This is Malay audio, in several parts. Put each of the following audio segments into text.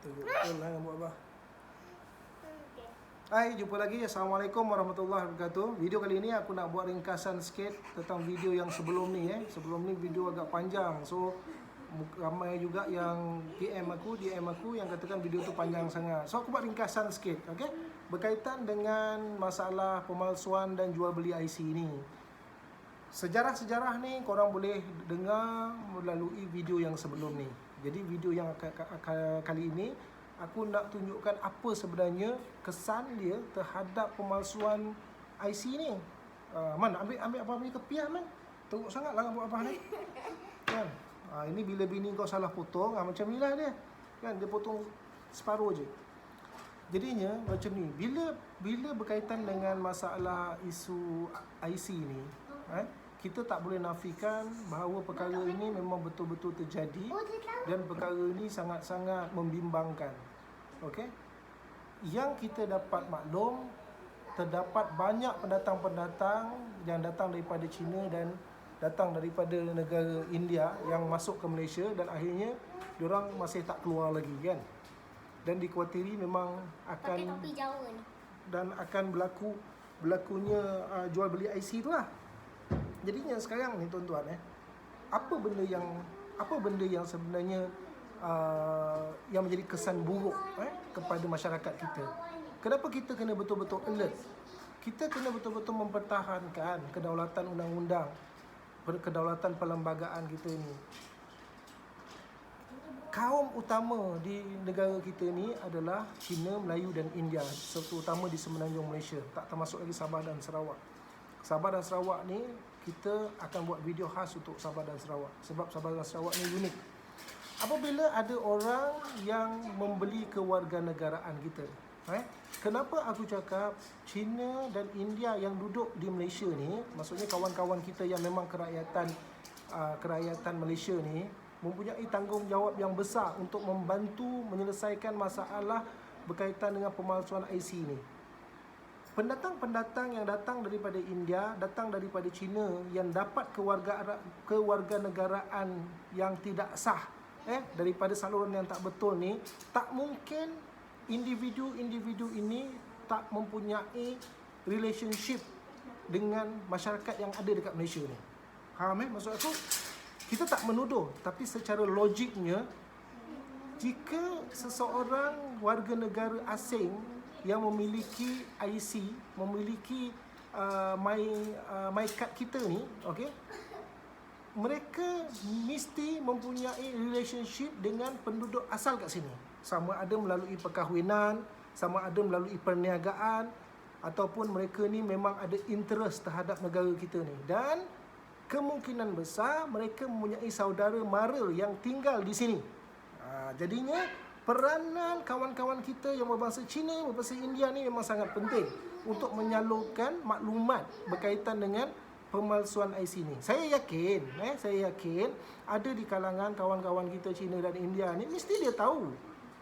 Betul lah buat apa. Hai, jumpa lagi. Assalamualaikum warahmatullahi wabarakatuh. Video kali ini aku nak buat ringkasan sikit tentang video yang sebelum ni. Sebelum ni video agak panjang. So ramai juga yang DM aku yang katakan video tu panjang sangat. So aku buat ringkasan sikit, okey? Berkaitan dengan masalah pemalsuan dan jual beli IC ni. Sejarah-sejarah ni korang boleh dengar melalui video yang sebelum ni. Jadi video yang kali ini aku nak tunjukkan apa sebenarnya kesan dia terhadap pemalsuan IC ni. Man, ambil apa punya kepiah man. Teruk sangat lah buat apa ni. Kan? Ini bila bini kau salah potong, macam ni lah dia. Kan dia potong separuh je. Jadinya macam ni. Bila berkaitan dengan masalah isu IC ni, kita tak boleh nafikan bahawa perkara ini memang betul-betul terjadi dan perkara ini sangat-sangat membimbangkan. Okey? Yang kita dapat maklum, terdapat banyak pendatang-pendatang yang datang daripada China dan datang daripada negara India yang masuk ke Malaysia dan akhirnya diorang masih tak keluar lagi kan. Dan dikuatiri memang akan dan akan berlakunya jual beli IC tu lah. Jadinya sekarang ni tuan-tuan, apa benda yang sebenarnya yang menjadi kesan buruk kepada masyarakat kita. Kenapa kita kena betul-betul alert? Kita kena betul-betul mempertahankan kedaulatan undang-undang, kedaulatan perlembagaan kita ni. Kaum utama di negara kita ni adalah Cina, Melayu dan India, terutama di semenanjung Malaysia, tak termasuk lagi Sabah dan Sarawak. Sabah dan Sarawak ni kita akan buat video khas untuk Sabah dan Sarawak sebab Sabah dan Sarawak ni unik. Apabila ada orang yang membeli kewarganegaraan kita, kenapa aku cakap China dan India yang duduk di Malaysia ni, maksudnya kawan-kawan kita yang memang kerakyatan Malaysia ni mempunyai tanggungjawab yang besar untuk membantu menyelesaikan masalah berkaitan dengan pemalsuan IC ni. Pendatang-pendatang yang datang daripada India, datang daripada China yang dapat kewarganegaraan yang tidak sah, daripada saluran yang tak betul ni, tak mungkin individu-individu ini tak mempunyai relationship dengan masyarakat yang ada dekat Malaysia ni. Faham maksud aku? Kita tak menuduh, tapi secara logiknya, jika seseorang warga negara asing yang memiliki IC, memiliki my card kita ni, okey, mereka mesti mempunyai relationship dengan penduduk asal kat sini. Sama ada melalui perkahwinan, sama ada melalui perniagaan, ataupun mereka ni memang ada interest terhadap negara kita ni. Dan kemungkinan besar mereka mempunyai saudara mara yang tinggal di sini. Jadinya peranan kawan-kawan kita yang berbangsa Cina, berbangsa India ni memang sangat penting untuk menyalurkan maklumat berkaitan dengan pemalsuan IC ni. Saya yakin ada di kalangan kawan-kawan kita Cina dan India ni mesti dia tahu.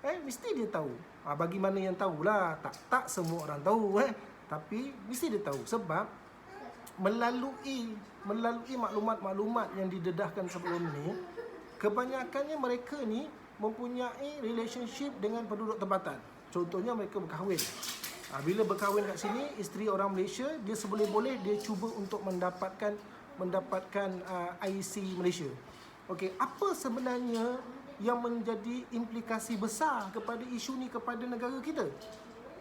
Mesti dia tahu. Bagi mana yang tahulah, tak semua orang tahu tapi mesti dia tahu sebab melalui maklumat-maklumat yang didedahkan sebelum ni, kebanyakannya mereka ni mempunyai relationship dengan penduduk tempatan. Contohnya mereka berkahwin. Bila berkahwin kat sini, isteri orang Malaysia, dia seboleh-boleh dia cuba untuk mendapatkan IC Malaysia. Okey, apa sebenarnya yang menjadi implikasi besar kepada isu ni kepada negara kita?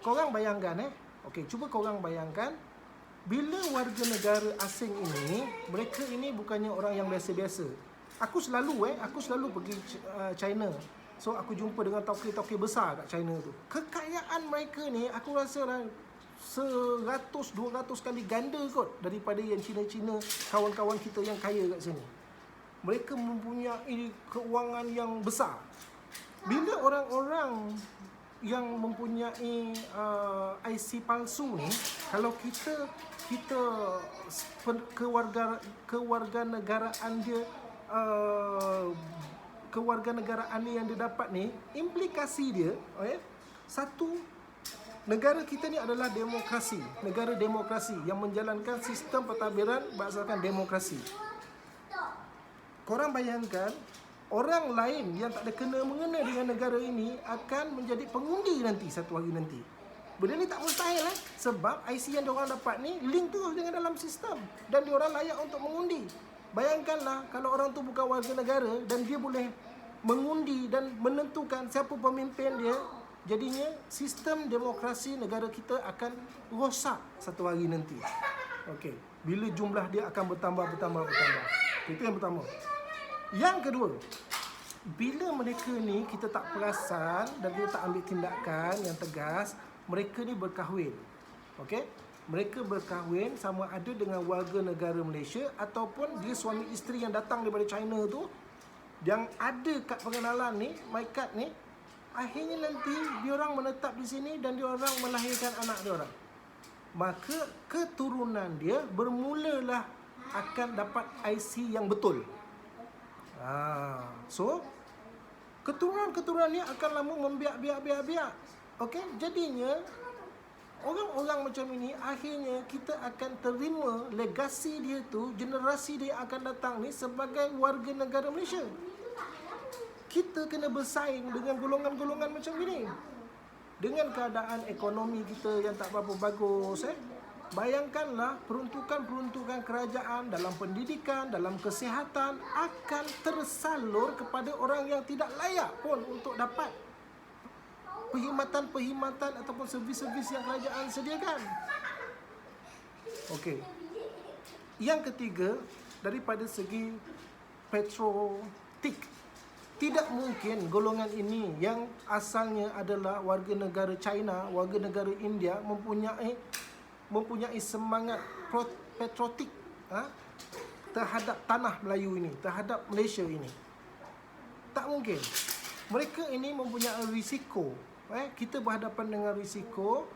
Korang bayangkan okey, cuba korang bayangkan bila warga negara asing ini, mereka ini bukannya orang yang biasa-biasa. Aku selalu pergi China. So aku jumpa dengan tauke-tauke besar kat China tu. Kekayaan mereka ni aku rasa lah 100-200 kali ganda kot daripada yang Cina-Cina, kawan-kawan kita yang kaya kat sini. Mereka mempunyai keuangan yang besar. Bila orang-orang yang mempunyai IC palsu ni, kalau kita kewarganegaraan dia, kewarganegaraan yang dia dapat ni, implikasi dia, satu, negara kita ni adalah demokrasi, negara demokrasi yang menjalankan sistem pentadbiran berdasarkan demokrasi. Korang bayangkan orang lain yang tak ada kena-mengena dengan negara ini akan menjadi pengundi nanti satu hari nanti. Benda ni tak mustahil sebab IC yang diorang dapat ni link terus dengan dalam sistem dan diorang layak untuk mengundi. Bayangkanlah kalau orang tu bukan warga negara dan dia boleh mengundi dan menentukan siapa pemimpin dia, jadinya sistem demokrasi negara kita akan rosak satu hari nanti. Okey, bila jumlah dia akan bertambah. Itu yang pertama. Yang kedua, bila mereka ni kita tak perasan dan kita tak ambil tindakan yang tegas, mereka ni berkahwin. Okey? Mereka berkahwin sama ada dengan warga negara Malaysia ataupun dia suami isteri yang datang daripada China tu, yang ada kad pengenalan ni, my card ni, akhirnya nanti diorang menetap di sini dan diorang melahirkan anak diorang. Maka keturunan dia bermulalah akan dapat IC yang betul. So keturunan ni akan lama membiak. Okey, jadinya orang-orang macam ini akhirnya kita akan terima legasi dia tu, generasi dia akan datang ni sebagai warga negara Malaysia. Kita kena bersaing dengan golongan-golongan macam ini. Dengan keadaan ekonomi kita yang tak berapa bagus, bayangkanlah peruntukan kerajaan dalam pendidikan, dalam kesihatan akan tersalur kepada orang yang tidak layak pun untuk dapat perkhidmatan ataupun servis-servis yang kerajaan sediakan. Okey. Yang ketiga, daripada segi patriotik, tidak mungkin golongan ini yang asalnya adalah warga negara China, warga negara India mempunyai semangat patriotik terhadap tanah Melayu ini, terhadap Malaysia ini. Tak mungkin. Mereka ini mempunyai risiko. Kita berhadapan dengan risiko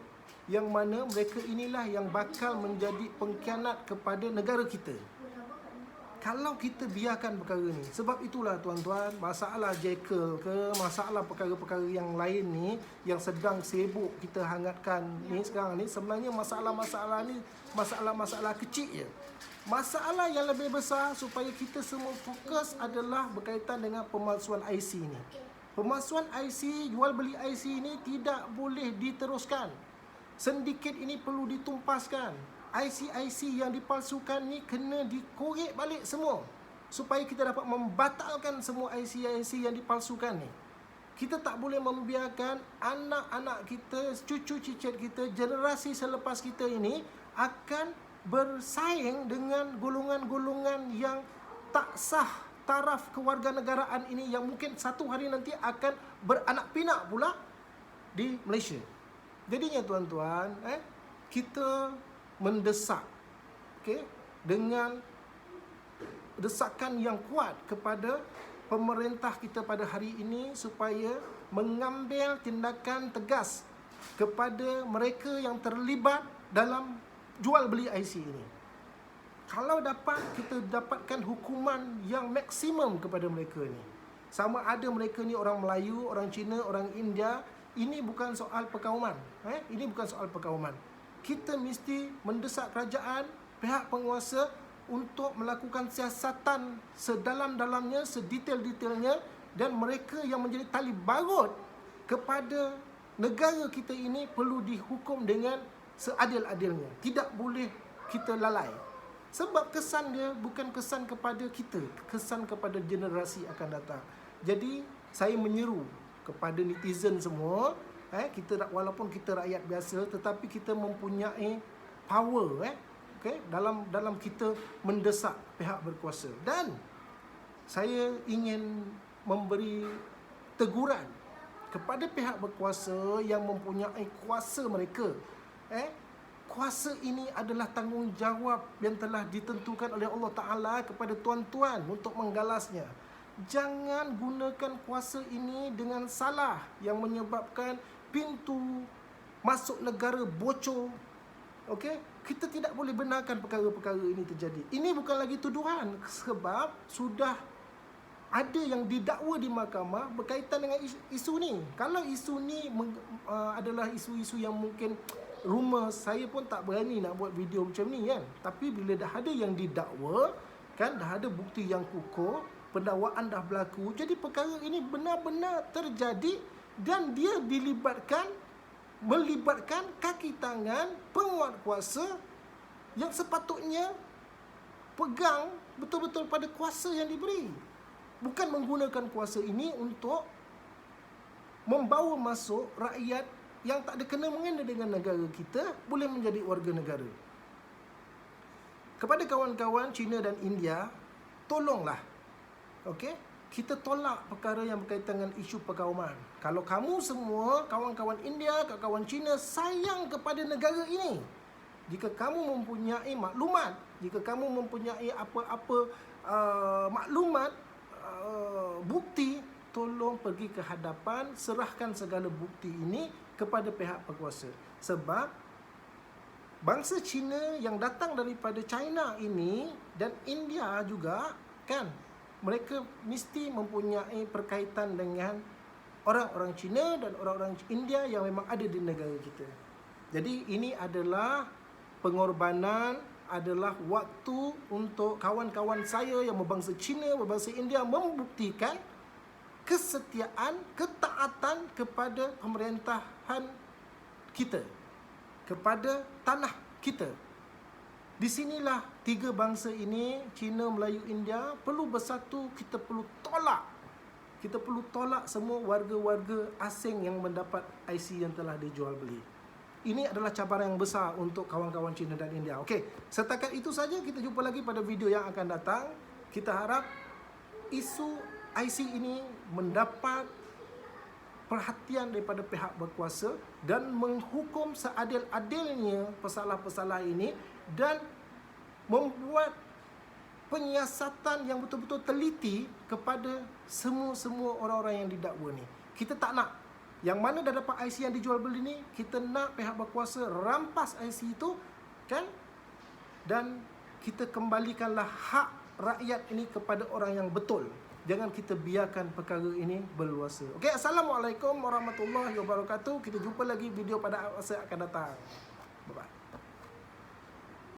yang mana mereka inilah yang bakal menjadi pengkhianat kepada negara kita kalau kita biarkan perkara ni. Sebab itulah tuan-tuan, masalah Jekyll ke, masalah perkara-perkara yang lain ni yang sedang sibuk kita hangatkan ni sekarang ni, sebenarnya masalah-masalah ni masalah-masalah kecil je. Masalah yang lebih besar supaya kita semua fokus adalah berkaitan dengan pemalsuan IC ni. Pemalsuan IC, jual beli IC ini tidak boleh diteruskan. Sindiket ini perlu ditumpaskan. IC-IC yang dipalsukan ni kena dikorek balik semua supaya kita dapat membatalkan semua IC-IC yang dipalsukan ni. Kita tak boleh membiarkan anak-anak kita, cucu cicit kita, generasi selepas kita ini akan bersaing dengan golongan-golongan yang tak sah taraf kewarganegaraan ini yang mungkin satu hari nanti akan beranak pinak pula di Malaysia. Jadinya tuan-tuan, kita mendesak dengan desakan yang kuat kepada pemerintah kita pada hari ini supaya mengambil tindakan tegas kepada mereka yang terlibat dalam jual beli IC ini. Kalau dapat, kita dapatkan hukuman yang maksimum kepada mereka ni. Sama ada mereka ni orang Melayu, orang Cina, orang India, ini bukan soal perkauman. Ini bukan soal perkauman. Kita mesti mendesak kerajaan, pihak penguasa untuk melakukan siasatan sedalam-dalamnya, sedetail-detailnya, dan mereka yang menjadi tali barut kepada negara kita ini perlu dihukum dengan seadil-adilnya. Tidak boleh kita lalai. Sebab kesan dia bukan kesan kepada kita, kesan kepada generasi akan datang. Jadi saya menyeru kepada netizen semua, walaupun kita rakyat biasa, tetapi kita mempunyai power, dalam kita mendesak pihak berkuasa. Dan saya ingin memberi teguran kepada pihak berkuasa yang mempunyai kuasa mereka. Kuasa ini adalah tanggungjawab yang telah ditentukan oleh Allah Ta'ala kepada tuan-tuan untuk menggalasnya. Jangan gunakan kuasa ini dengan salah yang menyebabkan pintu masuk negara bocor. Kita tidak boleh benarkan perkara-perkara ini terjadi. Ini bukan lagi tuduhan sebab sudah ada yang didakwa di mahkamah berkaitan dengan isu ni. Kalau isu ni adalah isu-isu yang mungkin rumor, saya pun tak berani nak buat video macam ni kan. Tapi bila dah ada yang didakwa, dah ada bukti yang kukuh, pendakwaan dah berlaku. Jadi perkara ini benar-benar terjadi dan dia melibatkan kaki tangan penguat kuasa yang sepatutnya pegang betul-betul pada kuasa yang diberi. Bukan menggunakan kuasa ini untuk membawa masuk rakyat yang tak ada kena-mengena dengan negara kita boleh menjadi warga negara. Kepada kawan-kawan China dan India, tolonglah, okey, kita tolak perkara yang berkaitan dengan isu perkauman. Kalau kamu semua, kawan-kawan India, kawan-kawan China sayang kepada negara ini, jika kamu mempunyai maklumat, jika kamu mempunyai apa-apa maklumat, bukti, tolong pergi ke hadapan, serahkan segala bukti ini kepada pihak berkuasa. Sebab bangsa Cina yang datang daripada China ini dan India juga kan, mereka mesti mempunyai perkaitan dengan orang-orang Cina dan orang-orang India yang memang ada di negara kita. Jadi ini adalah pengorbanan, adalah waktu untuk kawan-kawan saya yang berbangsa Cina, berbangsa India membuktikan kesetiaan, ketaatan kepada pemerintahan kita, kepada tanah kita. Di sinilah tiga bangsa ini, Cina, Melayu, India, perlu bersatu. Kita perlu tolak. Kita perlu tolak semua warga-warga asing yang mendapat IC yang telah dijual beli. Ini adalah cabaran yang besar untuk kawan-kawan Cina dan India. Okey, setakat itu saja. Kita jumpa lagi pada video yang akan datang. Kita harap isu IC ini mendapat perhatian daripada pihak berkuasa dan menghukum seadil-adilnya pesalah-pesalah ini dan membuat penyiasatan yang betul-betul teliti kepada semua orang-orang yang didakwa ni. Kita tak nak yang mana dah dapat IC yang dijual beli ni, kita nak pihak berkuasa rampas IC itu kan, dan kita kembalikanlah hak rakyat ini kepada orang yang betul. Jangan kita biarkan perkara ini berluasa. Okey, Assalamualaikum warahmatullahi wabarakatuh. Kita jumpa lagi video pada masa akan datang. Bye-bye.